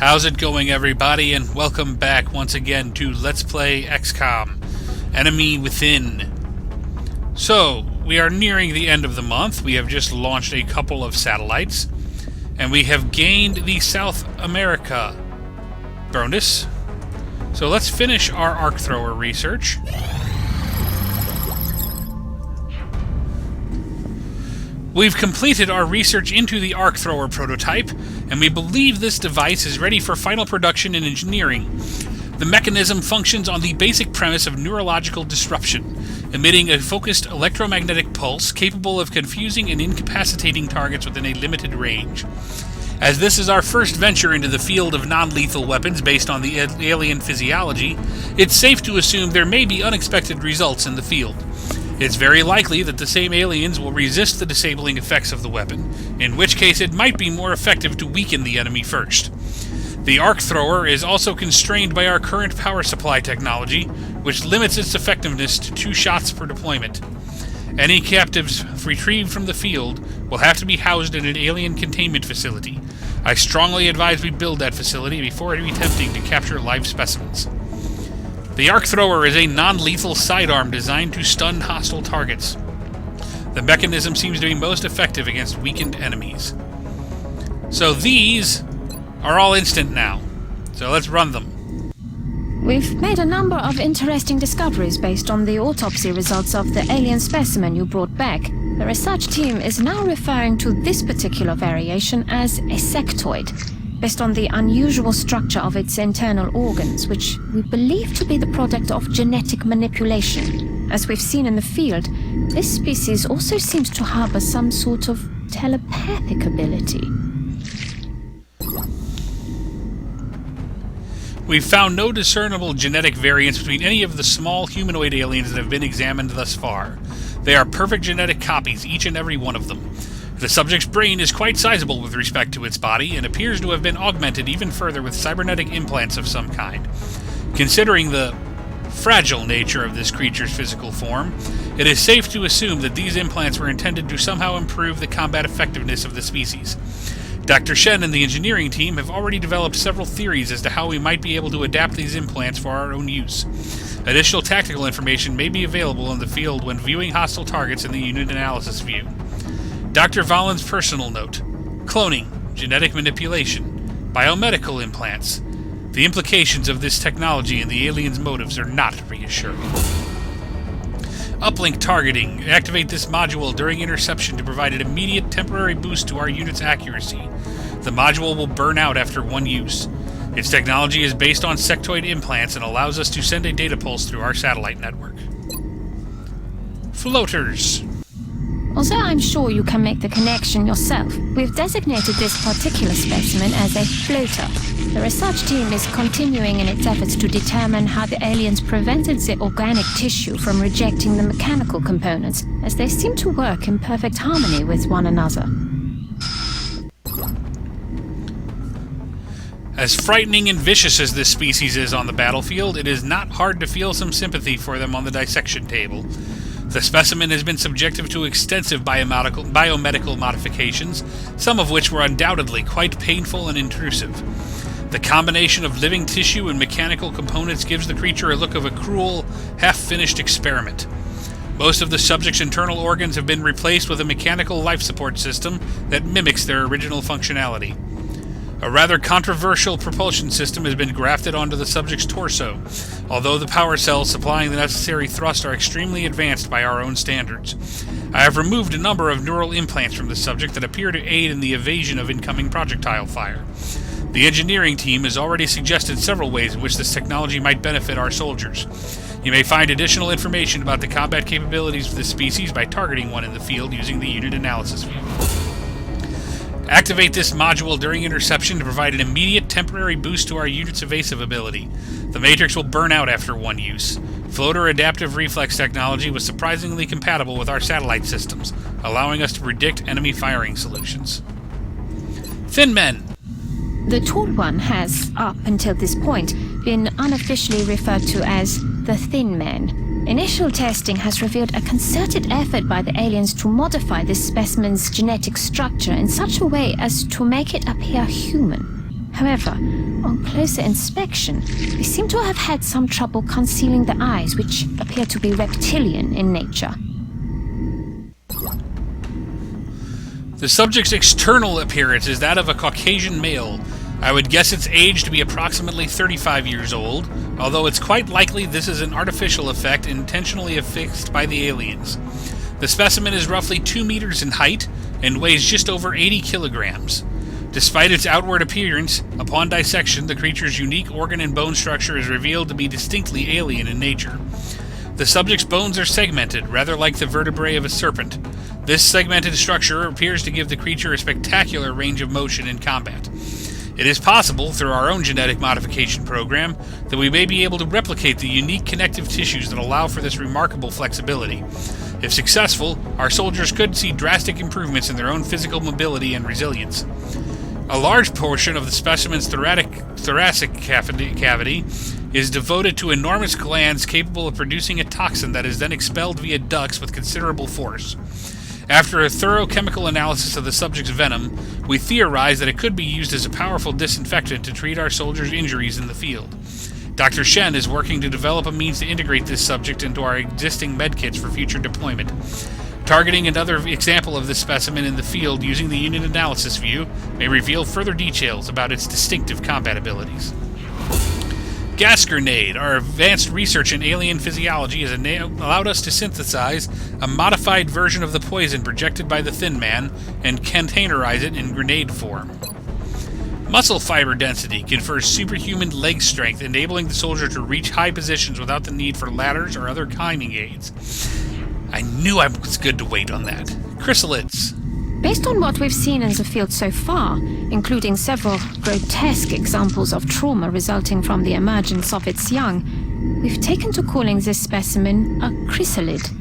How's it going, everybody, and welcome back once again to Let's Play XCOM, Enemy Within. So, we are nearing the end of the month. We have just launched a couple of satellites, and we have gained the South America bonus. So let's finish our arc thrower research. We've completed our research into the arc thrower prototype, and we believe this device is ready for final production and engineering. The mechanism functions on the basic premise of neurological disruption, emitting a focused electromagnetic pulse capable of confusing and incapacitating targets within a limited range. As this is our first venture into the field of non-lethal weapons based on the alien physiology, it's safe to assume there may be unexpected results in the field. It's very likely that the same aliens will resist the disabling effects of the weapon, in which case it might be more effective to weaken the enemy first. The arc thrower is also constrained by our current power supply technology, which limits its effectiveness to 2 shots per deployment. Any captives retrieved from the field will have to be housed in an alien containment facility. I strongly advise we build that facility before attempting to capture live specimens. The arc thrower is a non-lethal sidearm designed to stun hostile targets. The mechanism seems to be most effective against weakened enemies. So these are all instant now. So let's run them. We've made a number of interesting discoveries based on the autopsy results of the alien specimen you brought back. The research team is now referring to this particular variation as a sectoid, based on the unusual structure of its internal organs, which we believe to be the product of genetic manipulation. As we've seen in the field, this species also seems to harbor some sort of telepathic ability. We've found no discernible genetic variance between any of the small humanoid aliens that have been examined thus far. They are perfect genetic copies, each and every one of them. The subject's brain is quite sizable with respect to its body, and appears to have been augmented even further with cybernetic implants of some kind. Considering the fragile nature of this creature's physical form, it is safe to assume that these implants were intended to somehow improve the combat effectiveness of the species. Dr. Shen and the engineering team have already developed several theories as to how we might be able to adapt these implants for our own use. Additional tactical information may be available in the field when viewing hostile targets in the unit analysis view. Dr. Valen's personal note: cloning, genetic manipulation, biomedical implants. The implications of this technology and the aliens' motives are not reassuring. Uplink targeting. Activate this module during interception to provide an immediate temporary boost to our unit's accuracy. The module will burn out after 1 use. Its technology is based on sectoid implants and allows us to send a data pulse through our satellite network. Floaters. Although I'm sure you can make the connection yourself, we've designated this particular specimen as a floater. The research team is continuing in its efforts to determine how the aliens prevented the organic tissue from rejecting the mechanical components, as they seem to work in perfect harmony with one another. As frightening and vicious as this species is on the battlefield, it is not hard to feel some sympathy for them on the dissection table. The specimen has been subjected to extensive biomedical modifications, some of which were undoubtedly quite painful and intrusive. The combination of living tissue and mechanical components gives the creature a look of a cruel, half-finished experiment. Most of the subject's internal organs have been replaced with a mechanical life support system that mimics their original functionality. A rather controversial propulsion system has been grafted onto the subject's torso, although the power cells supplying the necessary thrust are extremely advanced by our own standards. I have removed a number of neural implants from the subject that appear to aid in the evasion of incoming projectile fire. The engineering team has already suggested several ways in which this technology might benefit our soldiers. You may find additional information about the combat capabilities of this species by targeting one in the field using the unit analysis view. Activate this module during interception to provide an immediate temporary boost to our unit's evasive ability. The matrix will burn out after 1 use. Floater adaptive reflex technology was surprisingly compatible with our satellite systems, allowing us to predict enemy firing solutions. Thin Men. The Tall One has, up until this point, been unofficially referred to as the Thin Man. Initial testing has revealed a concerted effort by the aliens to modify this specimen's genetic structure in such a way as to make it appear human. However, on closer inspection, they seem to have had some trouble concealing the eyes, which appear to be reptilian in nature. The subject's external appearance is that of a Caucasian male. I would guess its age to be approximately 35 years old, although it's quite likely this is an artificial effect intentionally affixed by the aliens. The specimen is roughly 2 meters in height and weighs just over 80 kilograms. Despite its outward appearance, upon dissection, the creature's unique organ and bone structure is revealed to be distinctly alien in nature. The subject's bones are segmented, rather like the vertebrae of a serpent. This segmented structure appears to give the creature a spectacular range of motion in combat. It is possible, through our own genetic modification program, that we may be able to replicate the unique connective tissues that allow for this remarkable flexibility. If successful, our soldiers could see drastic improvements in their own physical mobility and resilience. A large portion of the specimen's thoracic cavity is devoted to enormous glands capable of producing a toxin that is then expelled via ducts with considerable force. After a thorough chemical analysis of the subject's venom, we theorize that it could be used as a powerful disinfectant to treat our soldiers' injuries in the field. Dr. Shen is working to develop a means to integrate this subject into our existing medkits for future deployment. Targeting another example of this specimen in the field using the unit analysis view may reveal further details about its distinctive combat abilities. Gas grenade. Our advanced research in alien physiology has allowed us to synthesize a modified version of the poison projected by the Thin Man and containerize it in grenade form. Muscle fiber density confers superhuman leg strength, enabling the soldier to reach high positions without the need for ladders or other climbing aids. I knew I was good to wait on that. Chrysalids. Based on what we've seen in the field so far, including several grotesque examples of trauma resulting from the emergence of its young, we've taken to calling this specimen a chrysalid.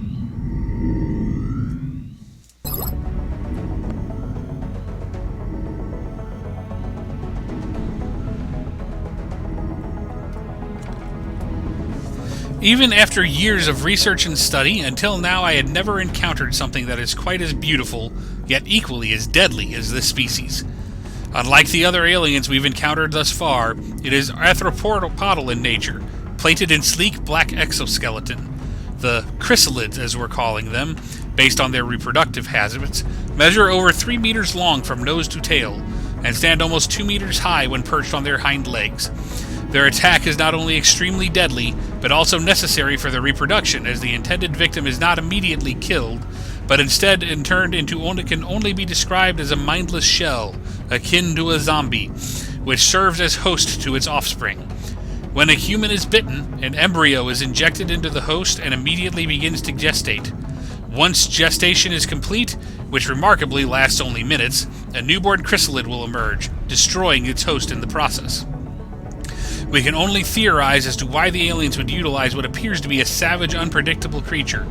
Even after years of research and study, until now I had never encountered something that is quite as beautiful, yet equally as deadly as this species. Unlike the other aliens we've encountered thus far, it is arthropodal in nature, plated in sleek black exoskeleton. The chrysalids, as we're calling them, based on their reproductive habits, measure over 3 meters long from nose to tail, and stand almost 2 meters high when perched on their hind legs. Their attack is not only extremely deadly, but also necessary for their reproduction, as the intended victim is not immediately killed, but instead turned into what can only be described as a mindless shell, akin to a zombie, which serves as host to its offspring. When a human is bitten, an embryo is injected into the host and immediately begins to gestate. Once gestation is complete, which remarkably lasts only minutes, a newborn chrysalid will emerge, destroying its host in the process. We can only theorize as to why the aliens would utilize what appears to be a savage, unpredictable creature.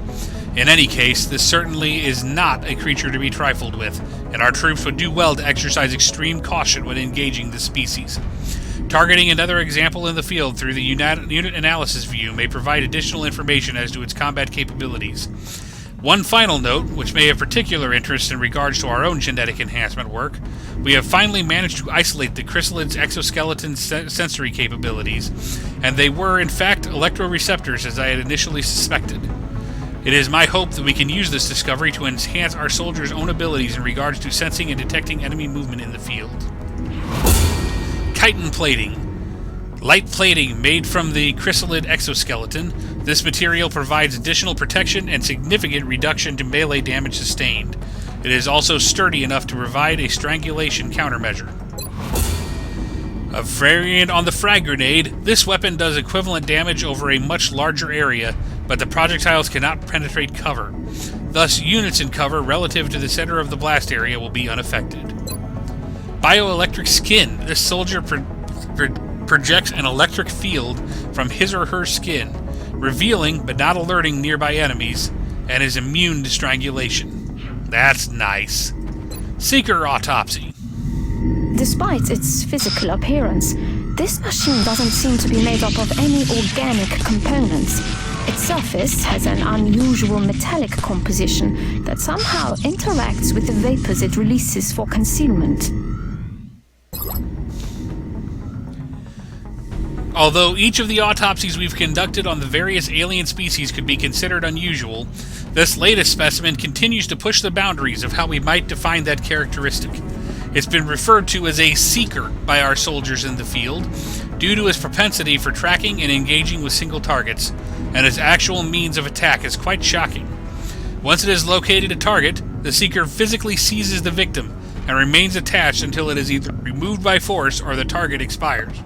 In any case, this certainly is not a creature to be trifled with, and our troops would do well to exercise extreme caution when engaging this species. Targeting another example in the field through the unit analysis view may provide additional information as to its combat capabilities. One final note, which may have particular interest in regards to our own genetic enhancement work, we have finally managed to isolate the chrysalid's exoskeleton sensory capabilities, and they were in fact electroreceptors as I had initially suspected. It is my hope that we can use this discovery to enhance our soldiers' own abilities in regards to sensing and detecting enemy movement in the field. Chitin plating. Light plating made from the chrysalid exoskeleton. This material provides additional protection and significant reduction to melee damage sustained. It is also sturdy enough to provide a strangulation countermeasure. A variant on the frag grenade, this weapon does equivalent damage over a much larger area, but the projectiles cannot penetrate cover. Thus, units in cover relative to the center of the blast area will be unaffected. Bioelectric skin. This soldier projects an electric field from his or her skin, revealing but not alerting nearby enemies, and is immune to strangulation. That's nice. Seeker autopsy. Despite its physical appearance, this machine doesn't seem to be made up of any organic components. Its surface has an unusual metallic composition that somehow interacts with the vapors it releases for concealment. Although each of the autopsies we've conducted on the various alien species could be considered unusual, this latest specimen continues to push the boundaries of how we might define that characteristic. It's been referred to as a seeker by our soldiers in the field, due to his propensity for tracking and engaging with single targets, and his actual means of attack is quite shocking. Once it has located a target, the seeker physically seizes the victim and remains attached until it is either removed by force or the target expires.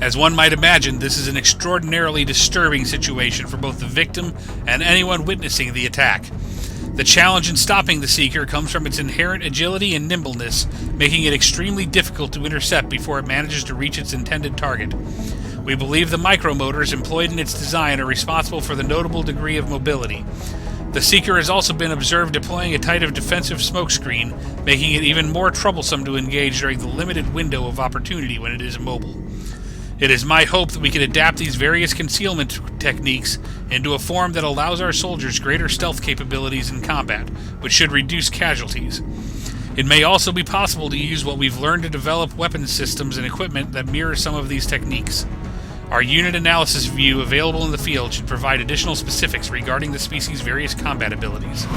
As one might imagine, this is an extraordinarily disturbing situation for both the victim and anyone witnessing the attack. The challenge in stopping the Seeker comes from its inherent agility and nimbleness, making it extremely difficult to intercept before it manages to reach its intended target. We believe the micromotors employed in its design are responsible for the notable degree of mobility. The Seeker has also been observed deploying a type of defensive smokescreen, making it even more troublesome to engage during the limited window of opportunity when it is immobile. It is my hope that we can adapt these various concealment techniques into a form that allows our soldiers greater stealth capabilities in combat, which should reduce casualties. It may also be possible to use what we've learned to develop weapons systems and equipment that mirror some of these techniques. Our unit analysis view available in the field should provide additional specifics regarding the species' various combat abilities.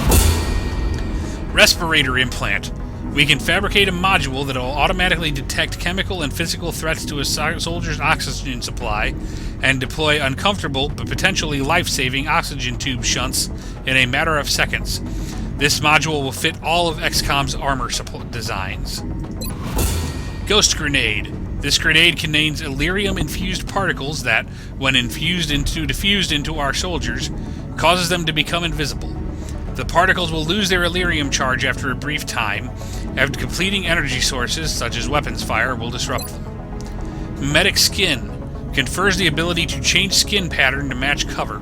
Respirator implant. We can fabricate a module that will automatically detect chemical and physical threats to a soldier's oxygen supply and deploy uncomfortable but potentially life-saving oxygen tube shunts in a matter of seconds. This module will fit all of XCOM's armor designs. Ghost Grenade. This grenade contains Illyrium-infused particles that, when diffused into our soldiers, causes them to become invisible. The particles will lose their Illyrium charge after a brief time, and completing energy sources, such as weapons fire, will disrupt them. Medic Skin confers the ability to change skin pattern to match cover.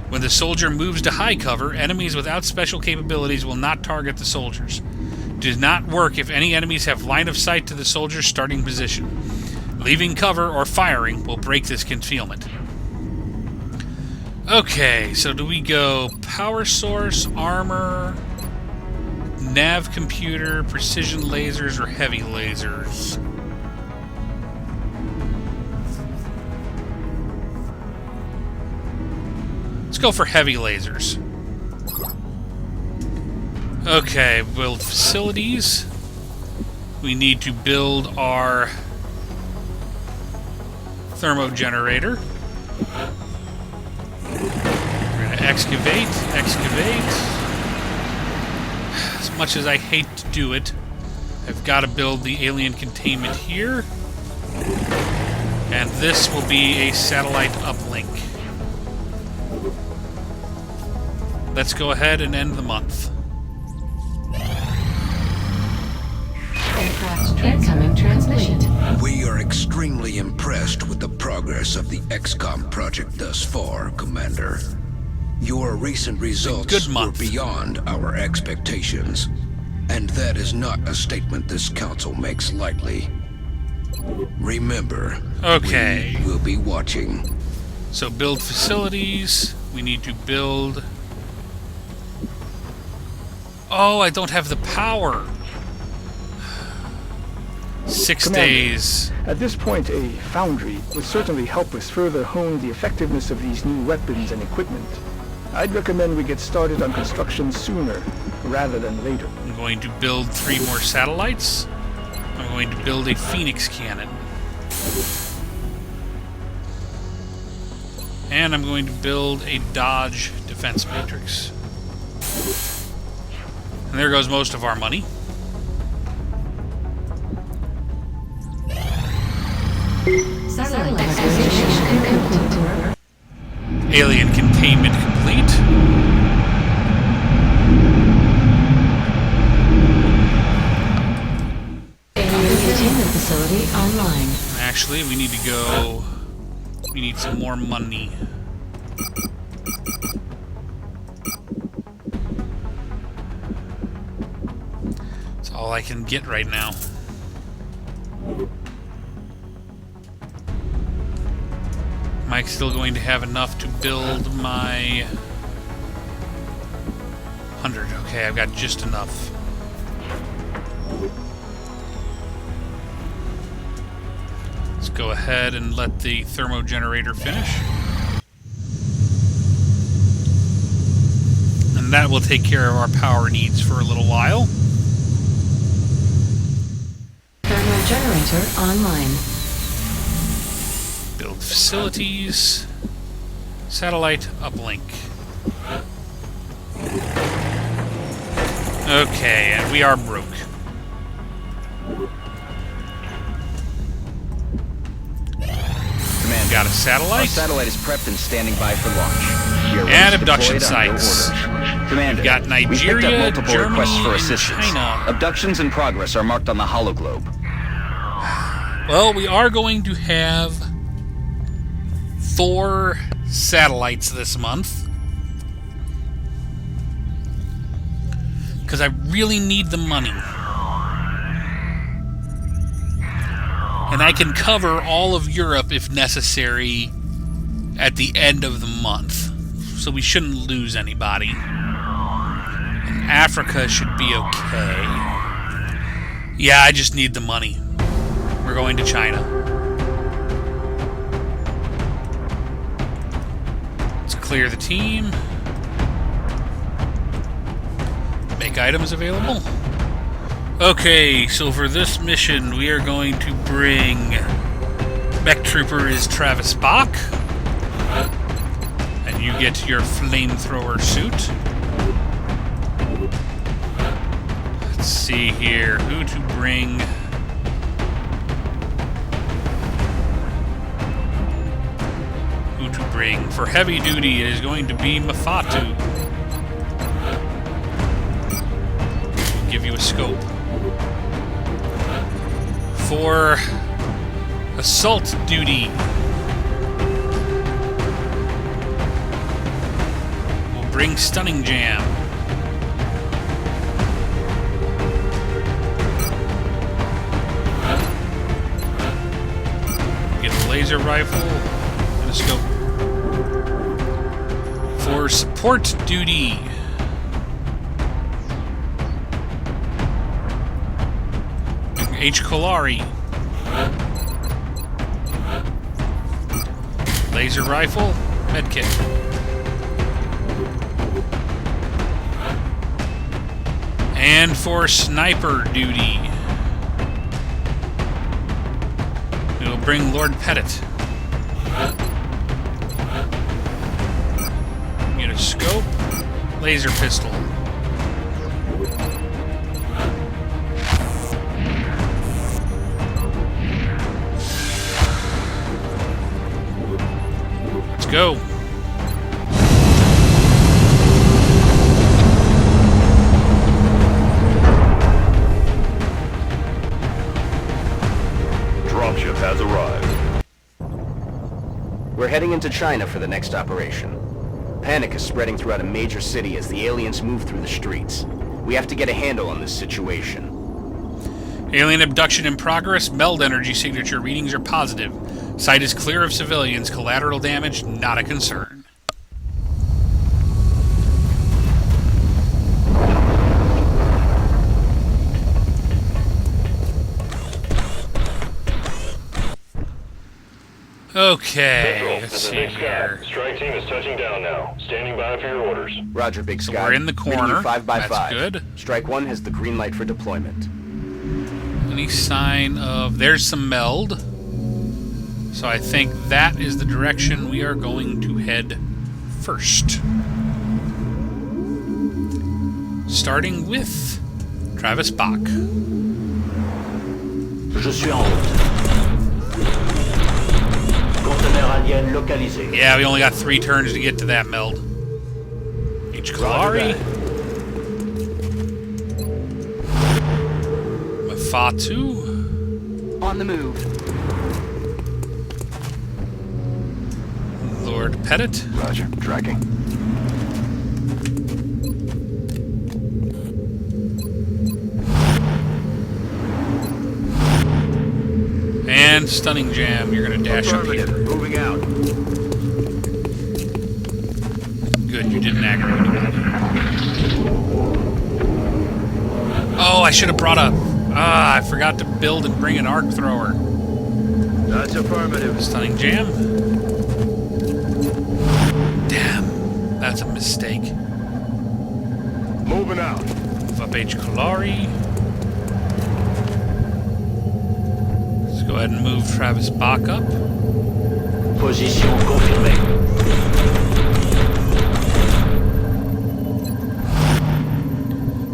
When the soldier moves to high cover, enemies without special capabilities will not target the soldiers. It does not work if any enemies have line of sight to the soldier's starting position. Leaving cover or firing will break this concealment. Okay, so do we go power source, armor, nav computer, precision lasers, or heavy lasers? Let's go for heavy lasers. Okay, build facilities. We need to build our thermogenerator. We're going to excavate. As much as I hate to do it, I've got to build the alien containment here. And this will be a satellite uplink. Let's go ahead and end the month. Incoming transmission. We are extremely impressed with the progress of the XCOM project thus far, Commander. Your recent results were beyond our expectations, and that is not a statement this council makes lightly. Remember, okay, we will be watching. So build facilities. We need to build... Oh, I don't have the power. 6 Commander, days. At this point, a foundry would certainly help us further hone the effectiveness of these new weapons and equipment. I'd recommend we get started on construction sooner rather than later. I'm going to build 3 more satellites. I'm going to build a Phoenix cannon. And I'm going to build a Dodge defense matrix. And there goes most of our money. Satellite acquisition complete. Alien containment complete. Alien containment facility online. Actually, we need to go... We need some more money. That's all I can get right now. Am I still going to have enough to build my 100? Okay, I've got just enough. Let's go ahead and let the thermogenerator finish. And that will take care of our power needs for a little while. Thermogenerator online. Build facilities. Satellite uplink. Okay, and we are broke. Command, got a satellite. Our satellite is prepped and standing by for launch. We are ready And to abduction deploy it on your sites. orders. Commander, We've got we picked Nigeria, up multiple Germany, requests for and assistance. China. Abductions in progress are marked on the hologlobe. Well, we are going to have 4 satellites this month. Because I really need the money. And I can cover all of Europe if necessary at the end of the month. So we shouldn't lose anybody. And Africa should be okay. Yeah, I just need the money. We're going to China. Let's clear the team. Make items available. Okay, so for this mission, we are going to bring... Mech Trooper is Travis Bach. And you get your flamethrower suit. Let's see here. Who to bring... For heavy duty, it is going to be Mafatu. Give you a scope. For assault duty, we'll bring Stunning Jam. Get a laser rifle and a scope. For support duty, H. Kolari. Laser rifle, medkit. And for sniper duty, we will bring Lord Pettit. Get a scope, laser pistol. Let's go. Dropship has arrived. We're heading into China for the next operation. Panic is spreading throughout a major city as the aliens move through the streets. We have to get a handle on this situation. Alien abduction in progress. Meld energy signature readings are positive. Site is clear of civilians. Collateral damage not a concern. Okay, let's see here. Strike team is touching down now. Standing by for your orders. Roger, Big Sky. we're in the corner. 5 by That's 5. good. Strike 1 has the green light for deployment. Any sign of... There's some meld. So I think that is the direction we are going to head first. Starting with Travis Bach. Je suis en route. Conteneur alien localisé. Yeah, we only got 3 turns to get to that meld. H. Kalari. Mafatu. On the move. Lord Pettit. Roger, tracking. And Stunning Jam. You're going to dash up here. Moving out. Good, you didn't aggravate anybody. Oh, I should have brought a... I forgot to build and bring an arc thrower. That's Affirmative. Stunning jam. Damn, that's a mistake. Moving out. Move up H. Kalari. Let's go ahead and move Travis Bach up. Position confirmée.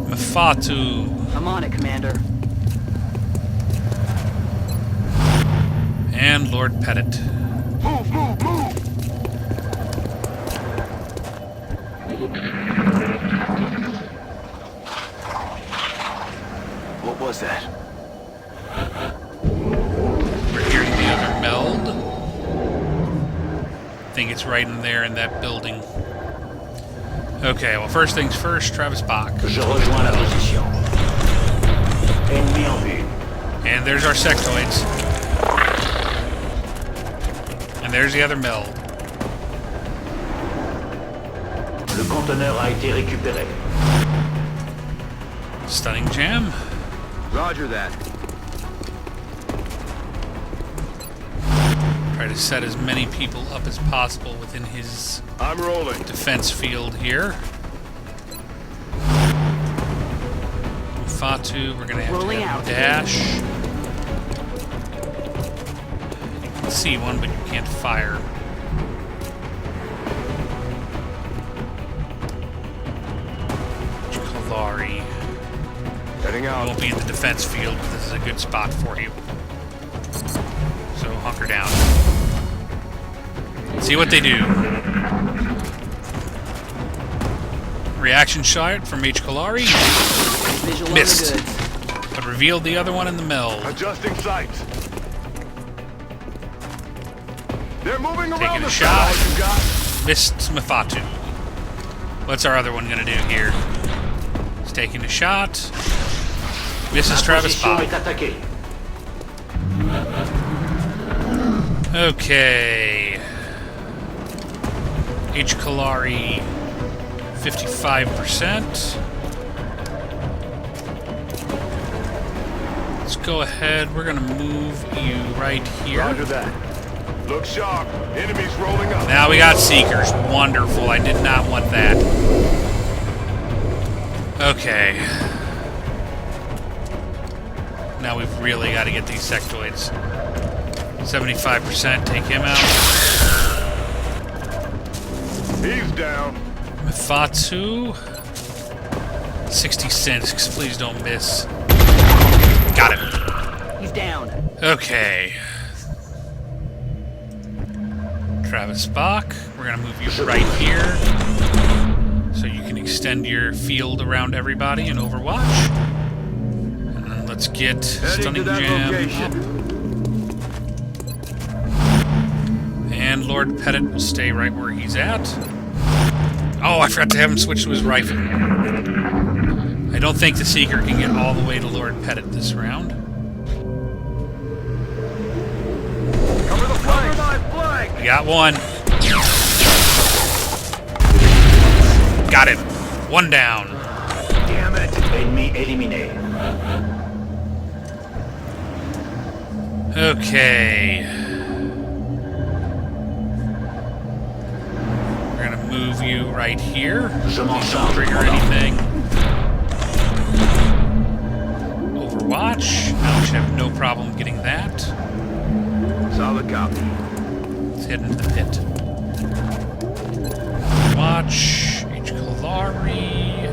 Mafatu. I'm on it, Commander. And Lord Pettit. Move, move, move! What was that? We're hearing the other meld. I think it's right in there in that building. Okay, well, first things first, Travis Bach. Je rejoins la position. Ennemi en vue. And there's our sectoids. And there's the other meld. Le conteneur a été récupéré. Stunning jam. Roger that. Try to set as many people up as possible within his I'm rolling. defense field here. Fatu, we're gonna have Rolling to have out. dash. You can see one, but you can't fire. Kalari. Heading You out. won't be in the defense field, but this is a good spot for you. So hunker down. See what they do. Reaction shot from H. Kalari. Visual Missed. on the goods. But revealed the other one in the meld. Adjusting sights. They're moving Taking around a the shot. side. You got. Missed Mafatu. What's our other one gonna do here? He's taking a shot. Misses La Travis position Bach. est attaquée. Okay. H. Kalari, 55%. Let's go ahead. We're gonna move you right here. Roger that. Look sharp. Enemies rolling up. Now we got Seekers. Wonderful. I did not want that. Okay. Now we've really got to get these sectoids. 75%. Take him out. He's down. Mifatu. 66. Please don't miss. Got him. He's down. Okay. Travis Bach. We're going to move you right here. So you can extend your field around everybody in Overwatch. And then let's get Heading Stunning to that Jam location. up. And Lord Pettit will stay right where he's at. Oh, I forgot to have him switch to his rifle. I don't think the Seeker can get all the way to Lord Pettit this round. Cover the flank. Cover my flank. We got one. Got him. One down. Damn it. Ennemi éliminé. Okay. We're gonna move you right here. Je m'en Please don't charge. trigger anything. Overwatch. Now we should have no problem getting that. Solid copy. Let's head into the pit. Watch. H. Kalari.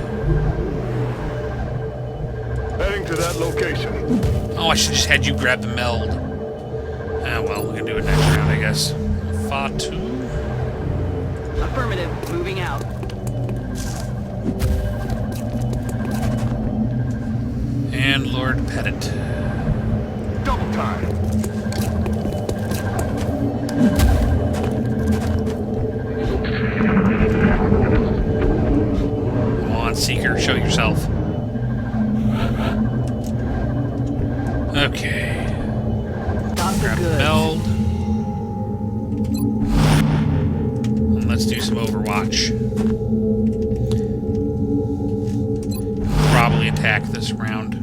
Heading to that location. Oh, I should just had you grab the meld. Ah, well, we can do it next round, I guess. Fatu. Affirmative. Moving out. And Lord Pettit. Double time. Come on, Seeker, show yourself. Okay. Got the Grab the goods. meld. And let's do some Overwatch. Probably attack this round.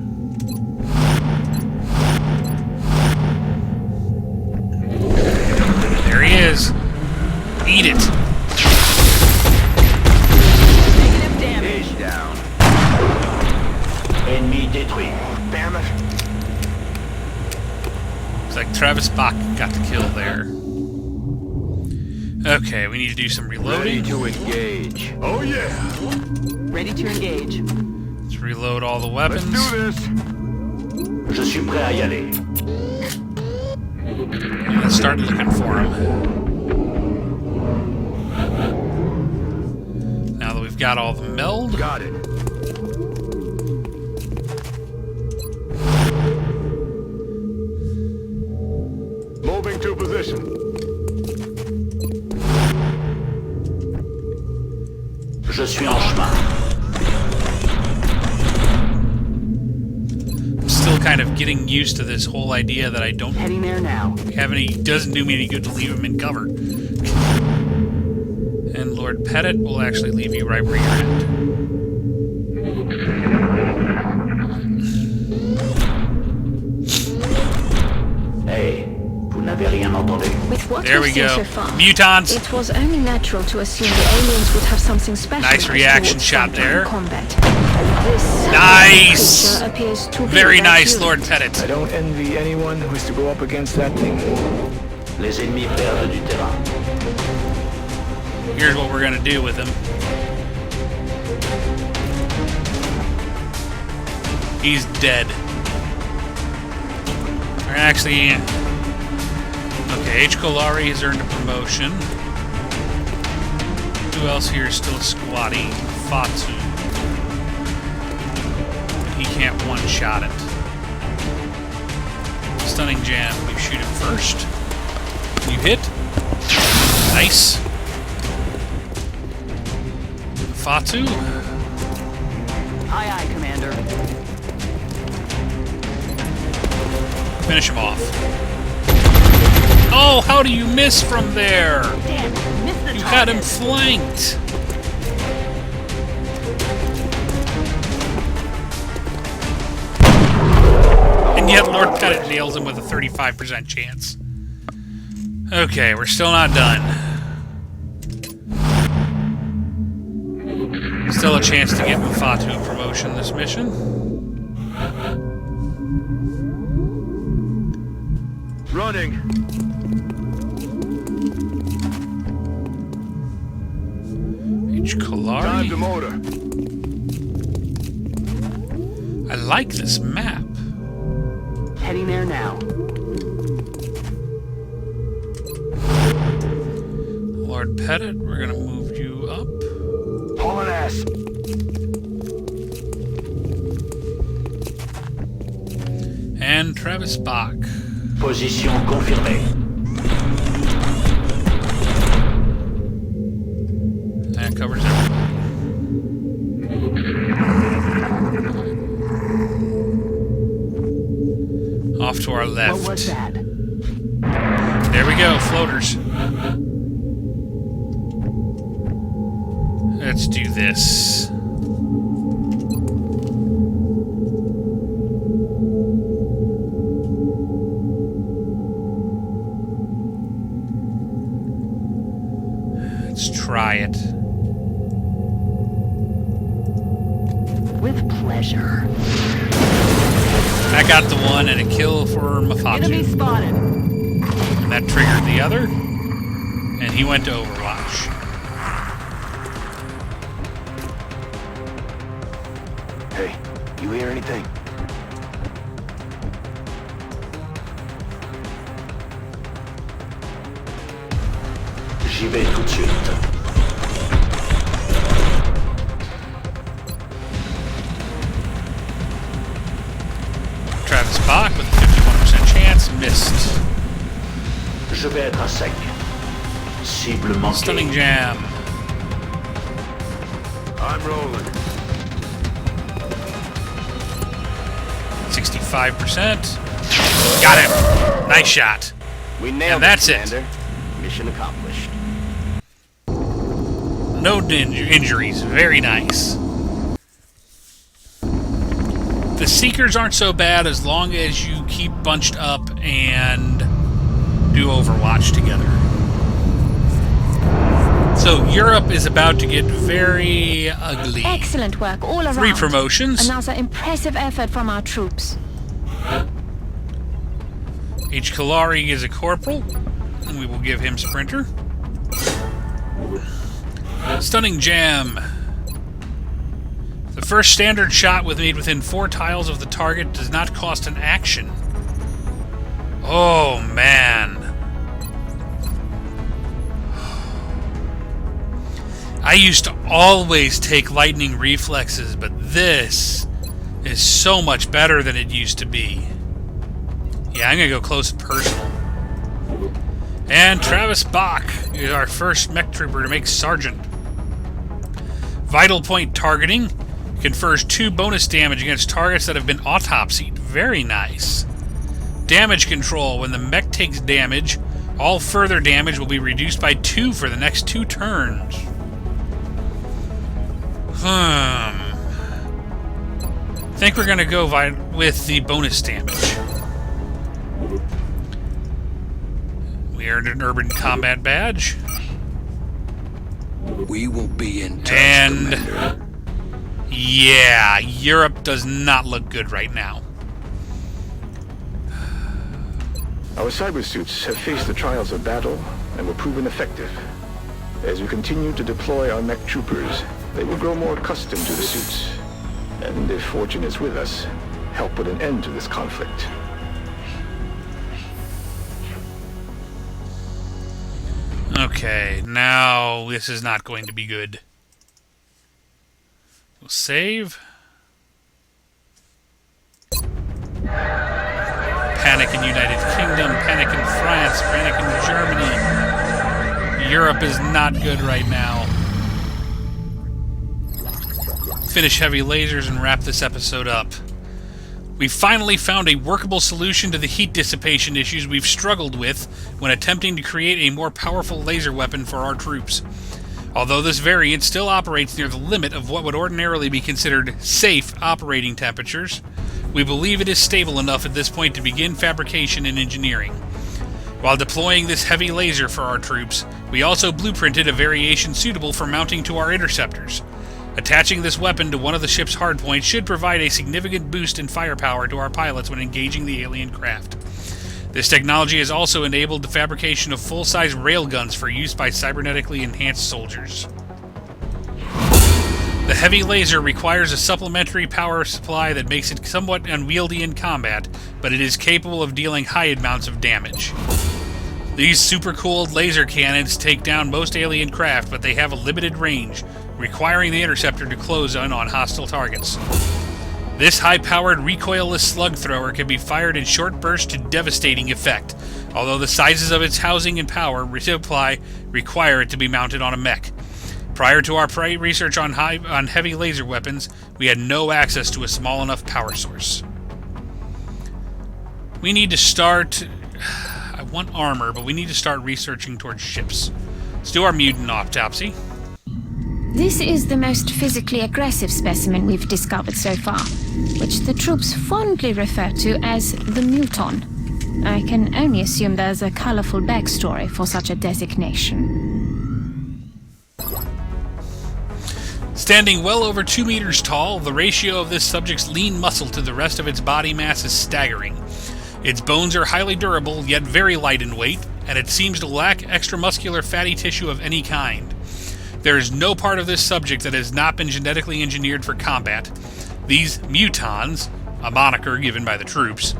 is. Eat it. Negative damage. Gauge down. Ennemi détruit. Damn it. It's like Travis Bach got the kill there. Okay, we need to do some Ready reloading. to engage. Oh yeah. Ready to engage. Let's reload all the Let's weapons. do this. Je suis prêt à y aller. And let's start looking for him. Now that we've got all the meld, Got it. Moving to position. Je suis en chemin. I'm still kind of getting used to this whole idea that I don't Heading there now. have any. Doesn't do me any good to leave him in cover. And Lord Pettit will actually leave you right where you're at. Hey, vous n'avez rien entendu? With what There we've we seen go. so far, Mutants. it was only natural to assume the aliens would have something special. Nice reaction shot there. Combat. This Nice. creature appears to be Very that nice, unit. Lord Pettit. I don't envy anyone who has to go up against that thing. Les ennemis perdent du terrain. Here's what we're gonna do with him. He's dead. Or actually, okay, H. Kolari has earned a promotion. Who else here is still squatty? Fatu. He can't one-shot it. Stunning jam. You shoot him first. You hit. Nice. Fatu. Aye, aye, Commander. Finish him off. Oh, how do you miss from there? Damn, missed the You had him target. flanked. And yet Lord Pettit nails him with a 35% chance. Okay, we're still not done. Still a chance to get Mufatu a promotion this mission. Running. H. Time to Kolari. motor. I like this map. Heading there now. Lord Pettit, we're gonna move you up. Hauling ass. And Travis Bach. Position confirmée. That covers everything. Off to our left. What was that? There we go, floaters. Let's do this. Let's try it. With pleasure. That got the one and a kill for Enemy Mafatu. spotted. And that triggered the other. And he went to Overwatch. Hey, you hear anything? J'y vais tout de suite. Travis Bach with a 51% chance. Missed. Je vais être à sec. Cible manquée. Stunning jam. I'm rolling. 65%. Got him. Nice shot. We nailed And that's it, it. Commander. Mission accomplished. No injuries. Very nice. The Seekers aren't so bad as long as you keep bunched up and do Overwatch together. So Europe is about to get very ugly. Excellent work all around. 3 promotions. Another impressive effort from our troops. H. Kalari is a corporal, and we will give him Sprinter. Stunning Jam. The first standard shot made within 4 tiles of the target does not cost an action. Oh, man. I used to always take lightning reflexes, but this is so much better than it used to be. Yeah, I'm going to go close and personal. And Travis Bach is our first mech trooper to make Sergeant. Vital Point Targeting confers 2 bonus damage against targets that have been autopsied. Very nice. Damage Control. When the mech takes damage, all further damage will be reduced by 2 for the next 2 turns. I think we're going to go with the bonus damage. We earned an Urban Combat Badge. We will be in touch, and Commander. Yeah, Europe does not look good right now. Our cybersuits have faced the trials of battle and were proven effective. As we continue to deploy our mech troopers, they will grow more accustomed to the suits. And if fortune is with us, help put an end to this conflict. Okay, now this is not going to be good. We'll save. Panic in United Kingdom, panic in France, panic in Germany. Europe is not good right now. Finish heavy lasers and wrap this episode up. We finally found a workable solution to the heat dissipation issues we've struggled with when attempting to create a more powerful laser weapon for our troops. Although this variant still operates near the limit of what would ordinarily be considered safe operating temperatures, we believe it is stable enough at this point to begin fabrication and engineering. While deploying this heavy laser for our troops, we also blueprinted a variation suitable for mounting to our interceptors. Attaching this weapon to one of the ship's hardpoints should provide a significant boost in firepower to our pilots when engaging the alien craft. This technology has also enabled the fabrication of full-size railguns for use by cybernetically enhanced soldiers. The heavy laser requires a supplementary power supply that makes it somewhat unwieldy in combat, but it is capable of dealing high amounts of damage. These super-cooled laser cannons take down most alien craft, but they have a limited range, requiring the interceptor to close in on hostile targets. This high-powered recoilless slug thrower can be fired in short bursts to devastating effect, although the sizes of its housing and power supply require it to be mounted on a mech. Prior to our research on heavy laser weapons, we had no access to a small enough power source. We need to start... I want armor, but we need to start researching towards ships. Let's do our mutant autopsy. This is the most physically aggressive specimen we've discovered so far, which the troops fondly refer to as the Muton. I can only assume there's a colorful backstory for such a designation. Standing well over 2 meters tall, the ratio of this subject's lean muscle to the rest of its body mass is staggering. Its bones are highly durable, yet very light in weight, and it seems to lack extramuscular fatty tissue of any kind. There is no part of this subject that has not been genetically engineered for combat. These mutons, a moniker given by the troops,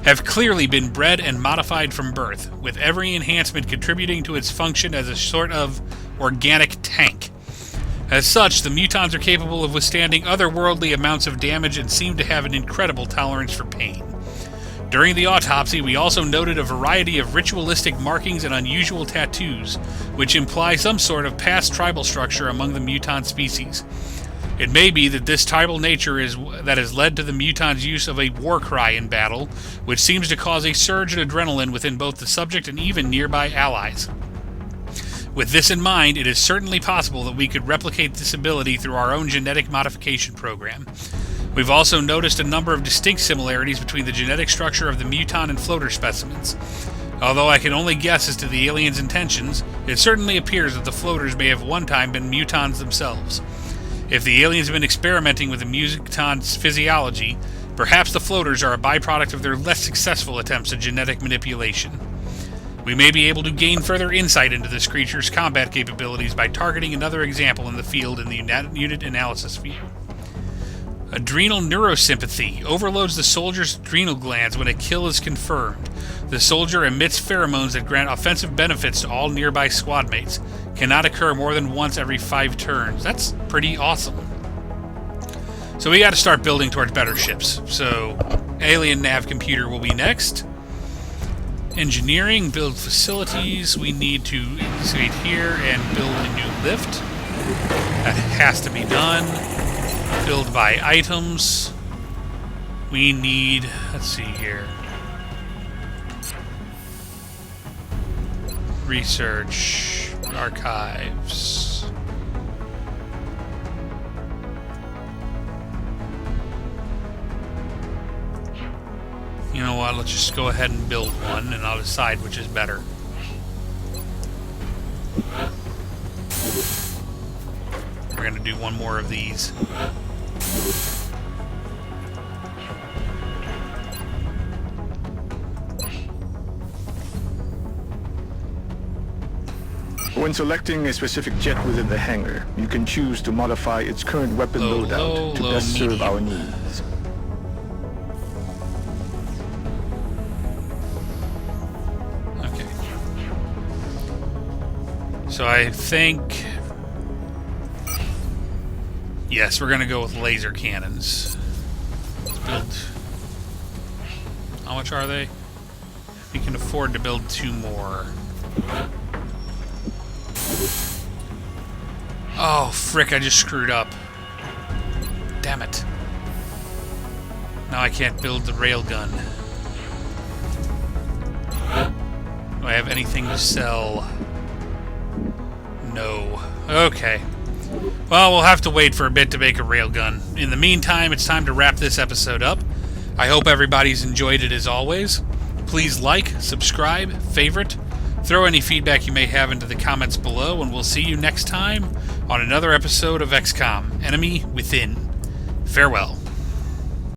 have clearly been bred and modified from birth, with every enhancement contributing to its function as a sort of organic tank. As such, the mutons are capable of withstanding otherworldly amounts of damage and seem to have an incredible tolerance for pain. During the autopsy, we also noted a variety of ritualistic markings and unusual tattoos, which imply some sort of past tribal structure among the mutant species. It may be that this tribal nature that has led to the mutants' use of a war cry in battle, which seems to cause a surge in adrenaline within both the subject and even nearby allies. With this in mind, it is certainly possible that we could replicate this ability through our own genetic modification program. We've also noticed a number of distinct similarities between the genetic structure of the muton and floater specimens. Although I can only guess as to the aliens' intentions, it certainly appears that the floaters may have one time been mutons themselves. If the aliens have been experimenting with the mutan's physiology, perhaps the floaters are a byproduct of their less successful attempts at genetic manipulation. We may be able to gain further insight into this creature's combat capabilities by targeting another example in the field in the unit analysis view. Adrenal neurosympathy overloads the soldier's adrenal glands when a kill is confirmed. The soldier emits pheromones that grant offensive benefits to all nearby squad mates. Cannot occur more than once every 5 turns. That's pretty awesome. So we got to start building towards better ships. So alien nav computer will be next. Engineering, build facilities. We need to excavate here and build a new lift. That has to be done. Build by items. We need, let's see here. Research, archives. You know what, let's just go ahead and build one and I'll decide which is better. We're gonna do one more of these. When selecting a specific jet within the hangar, you can choose to modify its current weapon loadout to best serve our needs. Okay. So I think... yes, we're going to go with laser cannons. Let's build... how much are they? We can afford to build 2 more. Oh, frick, I just screwed up. Damn it. Now I can't build the railgun. Do I have anything to sell? No. Okay. Well, we'll have to wait for a bit to make a railgun. In the meantime, it's time to wrap this episode up. I hope everybody's enjoyed it as always. Please like, subscribe, favorite, throw any feedback you may have into the comments below, and we'll see you next time on another episode of XCOM, Enemy Within. Farewell.